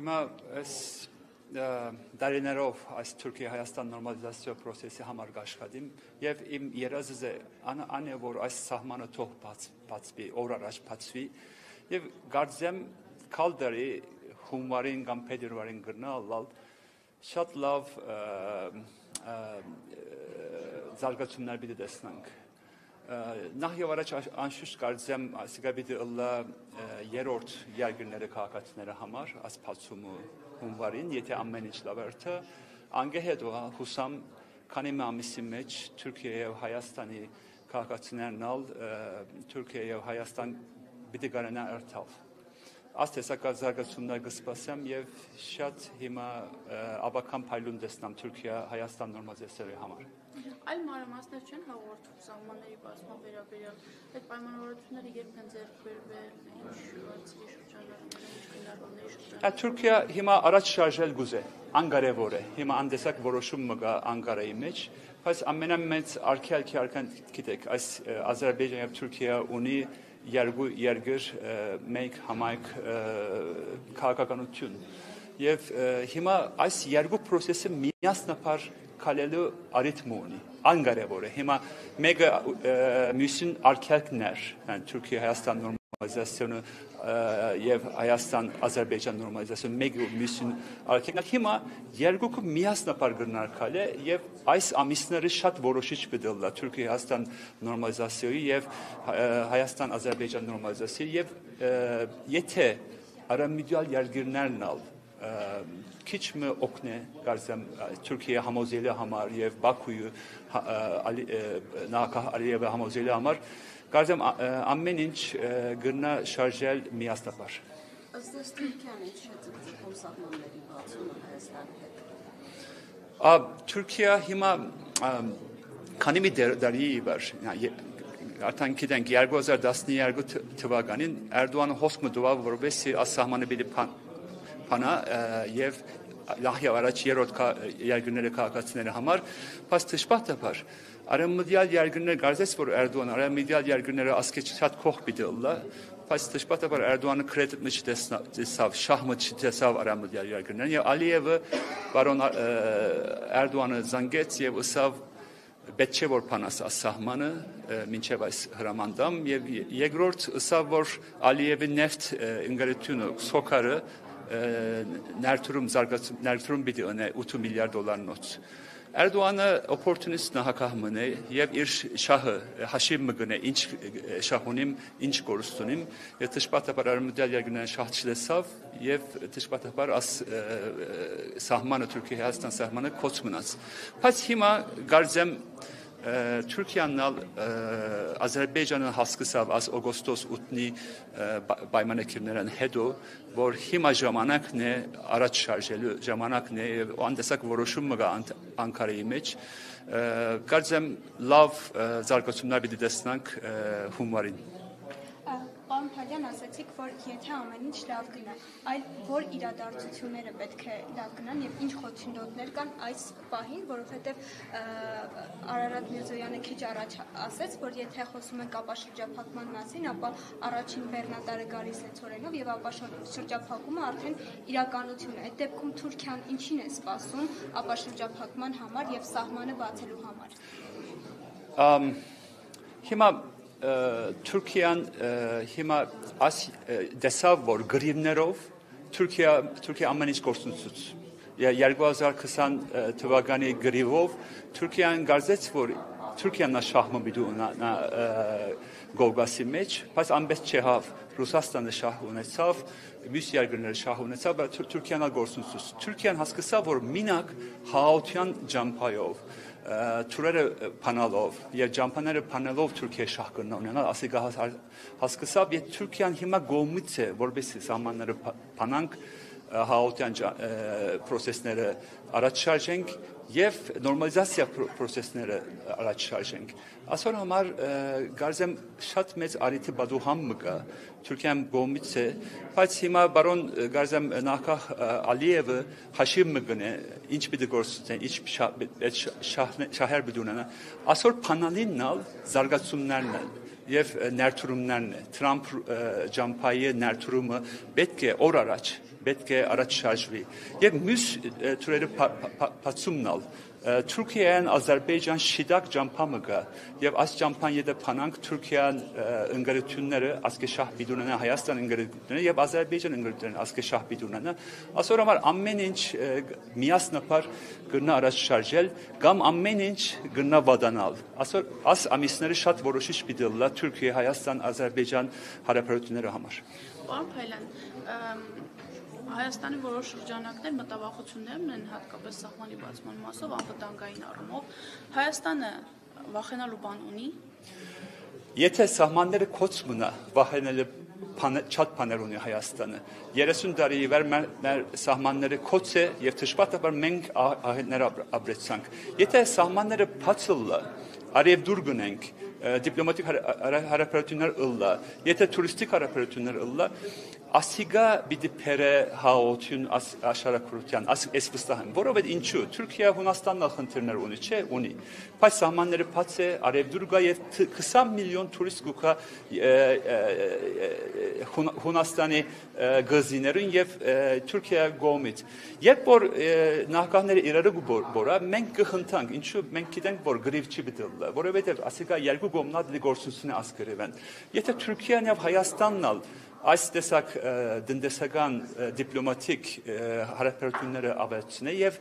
Հիմա այս դարիներով այս Թուրքիա-Հայաստան նորմալիզացիա process-ի համար աշխատիմ եւ իմ երազս է անե որ այս սահմանը թող բացվի, օր առաջ բացվի եւ գարձեմ կալդերի հունվարին կամ փետրվարին գնալ շատ լավ զարգացումներ պիտի տեսնենք Նախ եւ առաջ անշուշտ կարծեմ ասիկա պիտի ըլլա երրորդ երկրների քաղաքացիները համար այս բացումը հունվարին, եթե ամեն ինչ լավ է, անգեհետ հուսամ քանի ամիսի մեջ Թուրքիա եւ Հայաստանի քաղաքացիներն ալ Թուրքիա եւ Հայաստան պիտի գրանան երթալ Աստեսական զարգացումներ կսպասեմ եւ շատ հիմա աբական փայլուն տեսնամ Թուրքիա-Հայաստան նորմալիզացիայի համար Այլ մանրամասներ չեն հաղորդում սահմանների բացման վերաբերյալ այդ պայմանավորվածությունները երբ են ձեռք բերվել ինչ շրջանառությունների շրջանում Թուրքիա հիմա առաջ շարժել գուզե անկարևոր է հիմա անդեսակ որոշումը կա Անկարայի մեջ բայց ամենամեծ արգելքը գիտեք այս Ադրբեջան եւ Թուրքիա ունի երկու երկր մեկ համայնք քաղաքականություն եւ հիմա այս երկու process-ը միասնապար քալելու արիթմ ունի անկարևոր է հիմա մեկը մյուսին արգելքներ Թուրքիա-Հայաստան նորմալիզացիոնը եւ Հայաստան-Ադրբեջան նորմալիզացիոն մեկը մյուսին արգելքներ հիմա երկուքը միասնապար գնարկալ է եւ այս ամիսները շատ որոշիչ կդառնա Թուրքիա-Հայաստան նորմալիզացիայի եւ Հայաստան-Ադրբեջան նորմալիզացիայի եւ եթե արամիդիալ երկրներն ալ քիչ մը օգնե կարծեմ Թուրքիա համոզելու համար եւ Բաքուի նախագահ Ալիևը համոզելու համար կարծեմ ամեն ինչ գնա շարժել միասնապար Ըստ Թուրքիան ինչ է ձգտում սահմանների բացումը Հայաստանի հետ Թուրքիա հիմա քանի մի դարի վար Արդեն գիտենք 2012 թվականին Էրդողանը հոսք մտավ որովհետեւ այս սահմանը պիտի փանա եւ լահյա առաջ երրորդ երկրների քաղաքացիների համար բայց դժբախտաբար արամիդիալ երկրները կարծես որ Էրդողան արամիդիալ երկրները ասկե շատ քող պիտի լա բայց դժբախտաբար Էրդողանը կրեդիտ չտեսավ շահմը չտեսավ արամիդիալ երկրներին եւ Ալիևը բարոն Էրդողանը զանգեց եւ ըսավ պետք չէ որ փանաս սահմանը մինչև այս հրամանդամ եւ երկրորդ ըսավ որ Ալիևի նեֆտ ընկերությունը Սոկարը ներդրում պիտի ունի 8 միլիարդ դոլարնոց Էրդողանը օպորտունիստ նախագահ մնե եւ իր շահը հաշիվ մգնե ինչ շահ ունիմ ինչ կորուստ ունիմ եւ դժբախտաբար արամիդիալ երկրները շահ չլեսավ եւ դժբախտաբար աս սահմանը Թուրքիա-Հայաստան սահմանը կոչ մնաց բայց հիմա գարձեմ Թուրքիան Ադրբեջանը հասկացավ աս օգոստոս 8-ի պայմանագրերն հետո որ հիմա ժամանակն է առաջ շարժելու ժամանակն է եւ անդեսակ որոշումը կա Անկարայի մեջ կարծեմ լավ զարգացումներ պիտի տեսնենք հունվարին Պարոն Փալյան ասացիք, որ եթե ամեն ինչ լավ գնա, այլ որ իրադարձությունները պետք է լավ գնան եւ ինչ խոչընդոտներ կան այս պահին, որովհետեւ Արարատ Միրզոյանը քիչ առաջ ասաց, որ եթե խոսում ենք ապաշրջափակման մասին, ապա առաջին բեռնատարը գալիս է ցորենով եւ ապաշրջափակումը արդեն իրականություն է։ Այդ դեպքում Թուրքիան ինչին է սպասում ապաշրջափակման համար եւ սահմանը բացելու համար։ Հիմա Թուրքիան հիմա աս դեսավ որ գրիվներով Թուրքիա ամեն ինչ գործունեություն 2020 թվականի գրիվով Թուրքիան գարզեց որ Թուրքիան շահմը բիդու նա գողասի մեջ բայց ամբես չհավ Ռուսաստանը շահ ունեցավ մյուս երկրները շահ ունեցավ բայց Թուրքիան գործունեություն Թուրքիան հասկացավ որ մինակ հաղթության ջամփայով Թուրերը փանալով եւ ջամփաները փանալով Թուրքիա շահ կնա ունենալ ասիկա հասկացավ եւ Թուրքիան հիմա գոմից է որբեսի սահմանները փանանք հաղթության process-ները առաջ շարժենք եւ նորմալիզացիա process-ները առաջ շարժենք ասոր համար գարզեմ շատ մեծ արիթի բադուհամ մկա Թուրքիան գոմից է բայց հիմա բարոն գարզեմ նախագահ Ալիևը հաշիվ մգնե ինչ պիտի գործեն ինչ շահեր բդունանա ասոր փանալիննալ զարգացումներն են եւ ներդրումներն է Թրամփ ջամփայի ներդրումը պետք է օր առաջ պետք է առաջ շարժվի։ Եվ մյուս թուրերը բացումն ալ Թուրքիան Ադրբեջան շիդակ ջամփամը գա եւ այս ջամփան եթե փանանք Թուրքիան ընկերությունները ասկեշահ բիդունանա Հայաստան ընկերությունները եւ Ադրբեջան ընկերությունները ասկեշահ բիդունանա ասոր համար ամեն ինչ միասնապար գնա առաջ շարժել կամ ամեն ինչ գնա վադանալ ասոր աս ամիսները շատ որոշիչ պիտի լա Թուրքիա Հայաստան Ադրբեջան հարաբերությունների համար Պարոն Փայլյան Հայաստանի որոշ շրջանակներ մտավախություններն են հատկապես սահմանի բացման մասով անվտանգային առումով Հայաստանը վախենալու բան ունի Եթե սահմանները կոչ մնա վախենալը շատ բաներ ունի Հայաստանը 30 տարի վեր մեր սահմանները կոչ է եւ դժբախտաբար մենք ահետներ ապրեցանք Եթե սահմանները բացելը արև դուր գնենք դիպլոմատիկ հարաբերություններ ըլլա եթե տուրիստիկ հարաբերություններ ըլլա ասիգա բիդի փերը հաություն աշխարհակրթության այս վստահ եմ որովհետեւ ինչու Թուրքիա Հունաստանն խնդիրներ ունի չէ ունի բայց սահմանները բաց է արև դուր գա եւ 20 միլիոն տուրիստ գուկա Հունաստանի գազիներուն եւ Թուրքիա գոմից երբ որ նախագահները իրարու բորա մենք կխնդանք ինչու մենք գիտենք որ գրիվ չի բդլը որովհետեւ ասիգա երկու գոմնա դիգորսությունը ասկրևեն եթե Թուրքիան եւ Հայաստանն ալ այս տեսակ դնդեսական դիպլոմատիկ հարաբերությունները ավելացնե եւ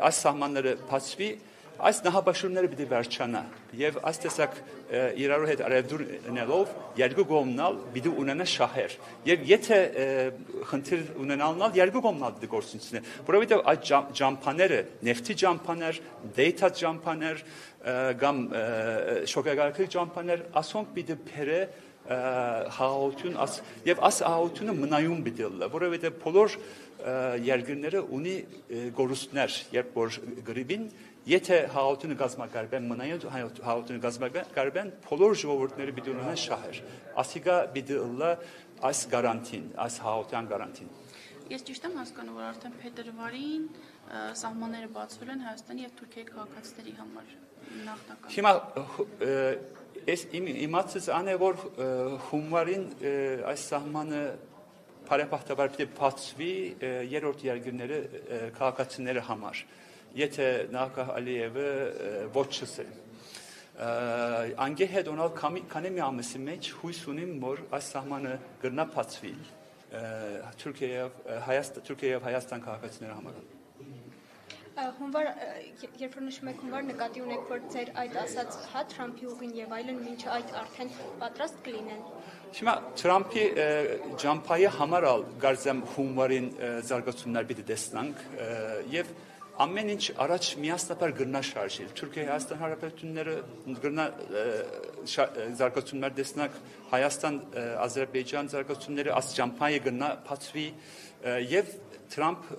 այս սահմանները բացվի այս նահաբաշուրները պիտի վերջանա եւ այս տեսակ իրարու հետ արևդուր ունելով երկու կողմնալ պիտի ունենա շահեր եւ եթե խնդիր ունենալնալ երկու կողմնալ պիտի գործունեությունը որովհետեւ այդ ջամփաները նեֆտի ջամփաներ դեյթա ջամփաներ կամ շոկեգարքի ջամփաներ ասոնք պիտի փերը հաղորդություն եւ աս հաղորդությունը մնայուն պիտի լա որովհետեւ բոլոր երկրները ունի գորուստներ երբ որ գրիվին եթե հաղորդությունը գազམ་ակերպեն մնայուն հաղորդությունը գազམ་ակերպեն բոլոր ժողովուրդները պիտի ունենան շահեր ասիգա պիտի լա այս գարանտին այս հաղորդյան գարանտին Ես ճիշտ եմ հասկանում որ արդեն փետրվարին սահմանները բացվել են Հայաստանի եւ Թուրքիայի քաղաքացիների համար նախնական Հիմա Ես իմացած ան է որ հունվարին այս սահմանը բարեբախտաբար պիտի բացվի երրորդ երկրները քաղաքացիները համար եթե նախագահ Ալիևը ոչ չսել անգե հետ ունալ քանի մի ամսի մեջ հույս ունիմ որ այս սահմանը գրնա բացվի Թուրքիա եւ Հայաստան քաղաքացիների համար Հունվար երբ որ նշում եք հունվար նկատի ունեք որ ձեր այդ ասած հա Թրամփի ուղին եւ այլն մինչ այդ արդեն պատրաստ կլինեն Հիմա Թրամփի ջամփայի համար ալ գարձեմ հունվարին զարգացումներ պիտի տեսնանք եւ ամեն ինչ առաջ միասնաբար գրնա շարժել Թուրքիա Հայաստան հարաբերությունները գրնա զարգացումներ տեսնանք Հայաստան Ադրբեջան զարգացումները աս ջամփայի գրնա բացվի եւ Trump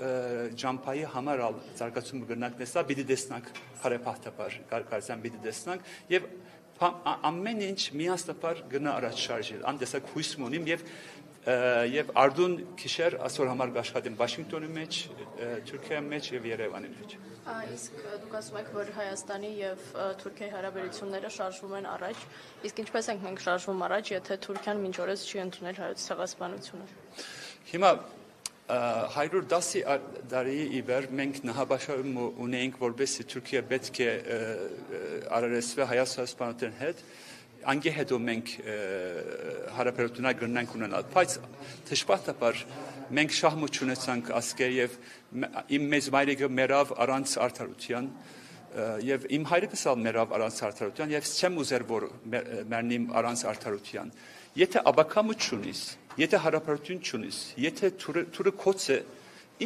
ջամփայի համար ալ զարգացումը գնանք տեսա պիտի տեսնանք բարեբախտաբար կարծեմ պիտի տեսնանք եւ ամեն ինչ միասնաբար գնա առաջ շարժել անդեսակ հույս ունիմ եւ արդուն քիշեր ասոր համար աշխատեմ Վաշինգտոնի մեջ Թուրքիայի մեջ եւ Երևանի մեջ Իսկ դուք ասում եք որ Հայաստանի եւ Թուրքիայի հարաբերությունները շարժվում են առաջ իսկ ինչպես ենք մենք շարժվում առաջ եթե Թուրքիան մինչ օրս չի ընդունել հայոց ցեղասպանությունը Հիմա 110 տարի իվեր մենք նահաբաշարում ունենք որբեսի Թուրքիա պետք է արարեսվի հայոց ցեղասպանության հետ անգե հետո մենք հարաբերություններ գտնենք ունենալ բայց դժբախտաբար մենք շահմուտ չունեցանք ասկեր եւ իմ մեծ մայրիկը մերավ առանց արդարության եւ իմ հայրիկս ալ մերավ առանց արդարության եւ չեմ ուզեր որ մեռնիմ առանց արդարության եթե աբակամը չունիս եթե հարաբերություն չունիս եթե թուրը կոծը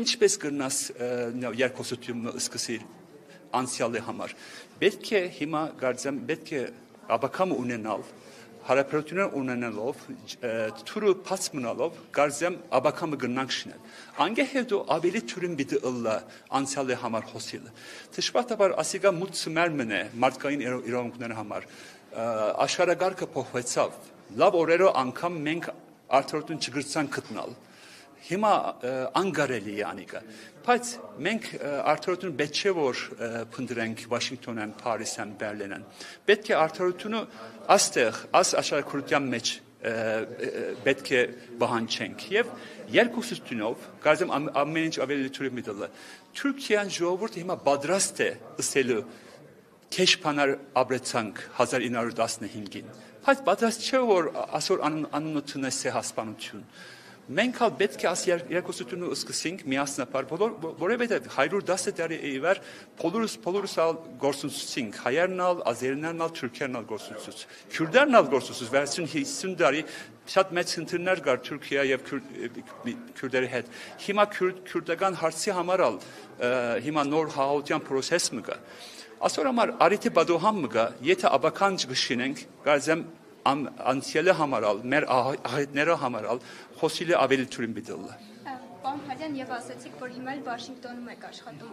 ինչպես կգնաս երկխոսությունը սկսել անցյալի համար պետք է հիմա գարձեմ պետք է աբակամը ունենալ հարաբերություններ ունենալով թուրը բաց մնալով գարձեմ աբակամը գնանք շինել անգե հետո ավելի թուրին պիտի ըլլա անցյալի համար խոսելը դժբախտաբար ասիգա մուտ սմերմն է մարդկային իրավունքների համար աշխարհագարքը փոխվեցավ լավ օրերո անգամ մենք արդարություն չգրցանք գտնալ հիմա անգարելի է անիկա բայց մենք արդարություն պետք չէ որ փնտրենք Վաշինգտոնեն, Փարիսեն, Բերլինեն պետք է արդարությունը աստեղ աշխարհակրթության մեջ պետք է բանջենք եւ երկուսությունով կարծեմ ամեն ինչ ավելի թույլ միտել Թուրքիան ժողովուրդը հիմա պատրաստ է ըսելու քեշ բանար ապրեցանք 1915-ին բայց պատրաստ չէ որ այսօր անունությունը սե հասպանություն Մենք ալ պետք է աս երկուսությունը սկսենք միասնապար որովհետև 110 տարի ի վեր բոլորս ալ գործունեություն հայերն ալ ազերներն ալ թուրքերն ալ գործունեություն քուրդերն ալ գործունեություն վերջին 50 տարի շատ մեծ ընտրներ կար Թուրքիա եւ քուրդերի հետ հիմա քուրդական հարցի համար ալ հիմա նոր հաղորդության process մը կա այսօր համար արիթի բադոհամ մը կա եթե աբական չգշինենք կարծեմ անցյալը համարալ մեր ահետները համարալ խոսիլը ավելի թույլ միտելը Պարոն Փալյան եւ ասացիք որ հիմա էլ Վաշինգտոնում եք աշխատում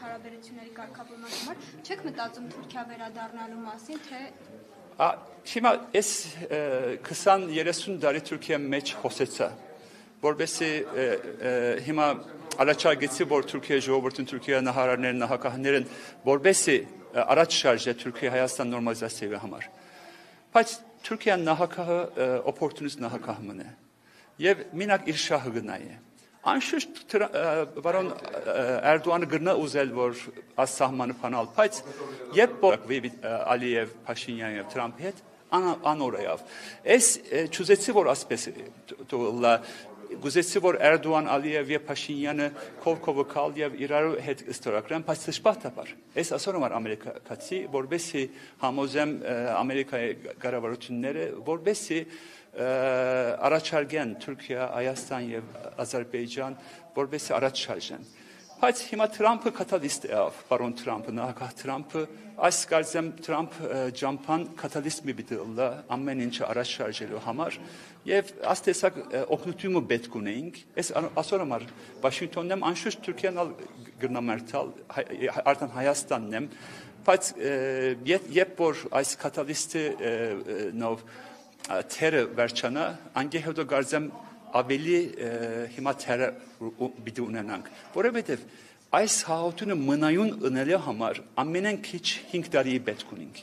հարաբերությունների կարգավորման համար չեք մտածում Թուրքիա վերադառնալու մասին թե Հիմա այս 20-30 տարի Թուրքիա մեջ խոսեցա որովհետեւ հիմա առաջարկեցի որ Թուրքիա ժողովրդին Թուրքիա նահարարներն նահանգահներն որովհետեւ առաջ շարժե Թուրքիա Հայաստան նորմալիզացիայի համար Բայց Թուրքիան նահանգահը օպորտունիստ նահանգահը է եւ մինակ իր շահը գնայ է Անշուշտ բարոն Էրդողանը գրնա ուզել որ աս սահմանը փանալ բայց երբ Ալիև Փաշինյան եւ Թրամփի հետ անորայավ Այս ճուզեցի որ ասպես դուլա Գուզեցի որ Էրդողան Ալիև եւ Փաշինյանը կողքով եւ իրար հետ ստորագրեն բայց դժբախտաբար այս ասորոմար ամերիկացի որբեսի համոզեմ ամերիկայի կառավարությունները որբեսի առաջարկեն Թուրքիա, Հայաստան եւ Ադրբեջան որբեսի առաջ շարժեն Բայց հիմա Թրամփը կատալիստ է պարոն Թրամփը նախագահ Թրամփը այս կարծեմ Թրամփ ջամփան կատալիստ մի բիդլա ամեն ինչը առաջ շարժելու համար եւ աստեսակ օգնությունը պետք ունենք այս ասորոմար Վաշինգտոնն անշուշտ Թուրքիան գրնամարտալ արդեն Հայաստանն եմ բայց երբ որ այս կատալիստը նով թերը վերջանա անգեհոդո կարծեմ ավելի հիմա թերը պիտի ունենանք որովհետև այս հաղորդությունը մնայուն ընելու համար ամենեն քիչ 5 տարի պետք ունենք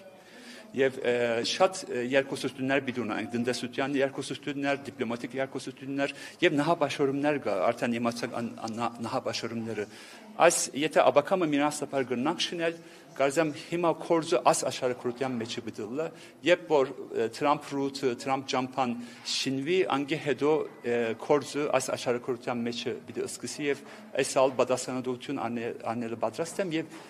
եւ շատ երկուսություններ պիտի ունենանք տնտեսության երկուսություններ դիպլոմատիկ երկուսություններ եւ նահապաշարումներ կա արդեն իմացակ նահապաշարումները այս եթե աբակամը մինասապար գնանք շնել Կարծեմ հիմա կորձը աս աշխարհակրթության մեջ է բդլը, երբ որ Թրամփ ռուտը, Թրամփ ջամփան շինվի, անգե հետո կորձը աս աշխարհակրթության մեջ է բիդը սկսի եւ այս ալ բադասանադություն անելը պատրաստ եմ եւ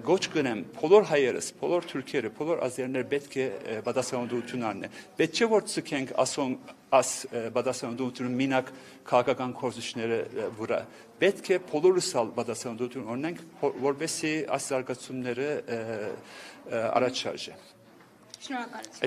գոչ գնեմ բոլոր հայերս, բոլոր թուրքերը, բոլոր ազերները պետք է բադասանադություն անեն։ Պետք չէ որ ցկենք ասոն աս բադասանադությունը մինակ քաղաքական կորզիչները վրա պետք է բոլորս ալ բադասանադություն ունենք որովհետեւ այս զարգացումները առաջ շարժեն Շնորհակալություն